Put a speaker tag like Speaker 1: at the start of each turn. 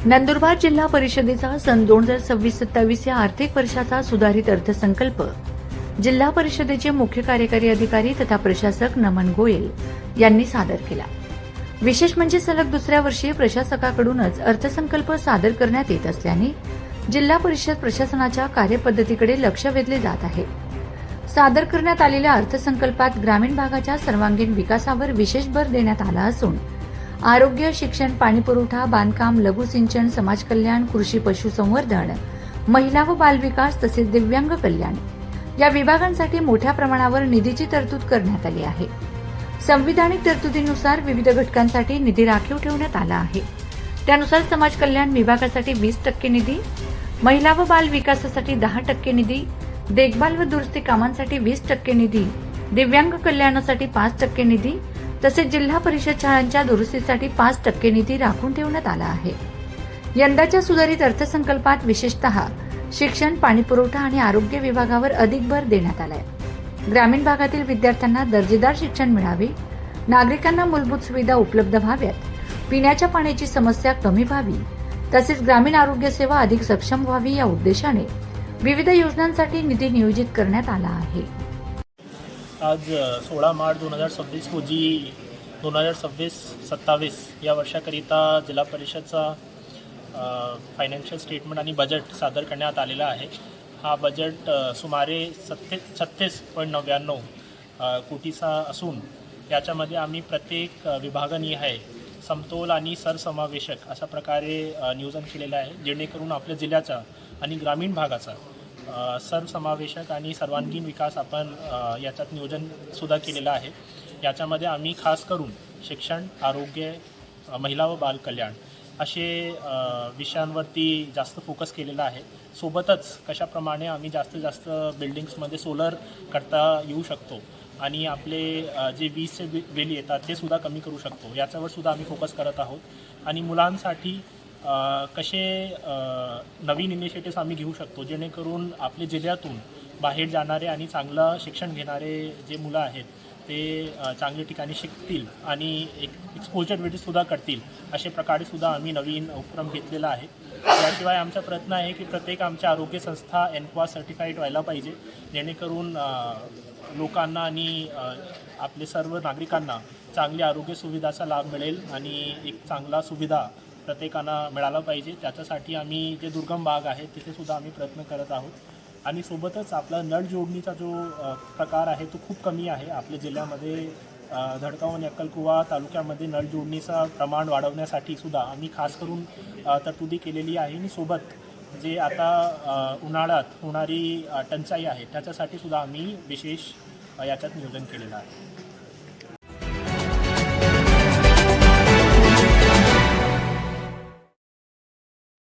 Speaker 1: नंदुरबार जिल्हा परिषदेचा सन 2026-27 या आर्थिक वर्षाचा सुधारित अर्थसंकल्प जिल्हा परिषदेचे मुख्य कार्यकारी अधिकारी तथा प्रशासक नमन गोयल यांनी सादर केला। विशेष म्हणजे सलग दुसऱ्या वर्षी प्रशासकाकडूनच अर्थसंकल्प सादर करण्यात येत असल्याने जिल्हा परिषद प्रशासनाच्या कार्यपद्धतीकडे लक्ष वेधले जात आहे। सादर करण्यात आलेल्या अर्थसंकल्पात ग्रामीण भागाच्या सर्वांगीण विकासावर विशेष भर देण्यात आला असून आरोग्य, शिक्षण, पाणीपुरवठा, बांधकाम, लघु सिंचन, समाज कल्याण, कृषी, पशुसंवर्धन, महिला व बालविकास तसेच दिव्यांग कल्याण या विभागांसाठी मोठ्या प्रमाणावर निधीची तरतूद करण्यात आली आहे। संविधानिक तरतुदीनुसार विविध घटकांसाठी निधी राखीव ठेवण्यात आला आहे। त्यानुसार समाज कल्याण विभागासाठी 20% निधी, महिला व बाल विकासासाठी 10% निधी, देखभाल व दुरुस्ती कामांसाठी 20% निधी, दिव्यांग कल्याणासाठी 5% निधी तसेच जिल्हा परिषद शाळांच्या दुरुस्तीसाठी 5% निधी राखून ठेवण्यात आला आहे। यंदाच्या सुधारित अर्थसंकल्पात विशेषतः शिक्षण, पाणीपुरवठा आणि आरोग्य विभागावर अधिक भर देण्यात आलाय। ग्रामीण भागातील विद्यार्थ्यांना दर्जेदार शिक्षण मिळावे, नागरिकांना मूलभूत सुविधा उपलब्ध व्हाव्यात, पिण्याच्या पाण्याची समस्या कमी व्हावी तसेच ग्रामीण आरोग्य सेवा अधिक सक्षम व्हावी या उद्देशाने विविध योजनांसाठी निधी नियोजित करण्यात आला आहे।
Speaker 2: आज 16 मार्च 2026 रोजी 2026-27 या वर्षाकरिता जिल्हा परिषदचा फायनान्शियल स्टेटमेंट आणि बजेट सादर करण्यात आलेला आहे। हा बजेट सुमारे 36.99 कोटीचा असून याच्यामध्ये आम्ही प्रत्येक विभागनिहाय समतोल आणि सरसमावेशक अशा प्रकारे नियोजन केलेलं आहे, जेणेकरून आपल्या जिल्ह्याचा आणि ग्रामीण भागाचा सरसमावेशक आणि सर्वांगीण विकास आपण याच्यात नियोजन सुद्धा केलेलं आहे। याच्यामध्ये आम्ही खास करून शिक्षण, आरोग्य, महिला व बाल कल्याण असे विषयांवरती जास्त फोकस केलेला आहे। सोबतच कशाप्रमाणे आम्ही जास्तीत जास्त बिल्डिंग्समध्ये सोलर करता येऊ शकतो आणि आपले जे वीजचे बिल येतात ते सुद्धा कमी करू शकतो, याच्यावर सुद्धा आम्ही फोकस करत आहोत। आणि मुलांसाठी कसे नवीन इनिशिएटिव्स आम्ही घेऊ शकतो, जेणेकरून आपल्या जिल्ह्यातून बाहेर जाणारे आणि चांगलं शिक्षण घेणारे जे मुलं आहेत ते चांगल्या ठिकाणी शिकतील आणि एक एक्सपोजरविटीसुद्धा करतील, अशा प्रकारे सुद्धा आम्ही नवीन उपक्रम घेतलेला आहे। याशिवाय आमचा प्रयत्न आहे की प्रत्येक आमच्या आरोग्य संस्था एनक्वास सर्टिफाईड व्हायला पाहिजे, जेणेकरून लोकांना आणि आपले सर्व नागरिकांना चांगली आरोग्य सुविधाचा लाभ मिळेल आणि एक चांगला सुविधा प्रत्येकांना मिळाला पाहिजे। त्याच्यासाठी आम्ही जे दुर्गम भाग आहे तिथे सुद्धा आम्ही प्रयत्न करत आहोत। आणि सोबतच आपला नळ जोडणीचा जो प्रकार आहे तो खूप कमी आहे आपल्या जिल्ह्यामध्ये। धडगाव आणि अक्कलकुवा तालुक्यामध्ये नळ जोडणीचं प्रमाण वाढवण्यासाठी सुद्धा आम्ही खास करून तरतुदी केलेली आहे। आणि सोबत जे आता उन्हाळ्यात होणारी टंचाई आहे त्याच्यासाठी सुद्धा आम्ही विशेष याच्यात नियोजन केलेलं आहे।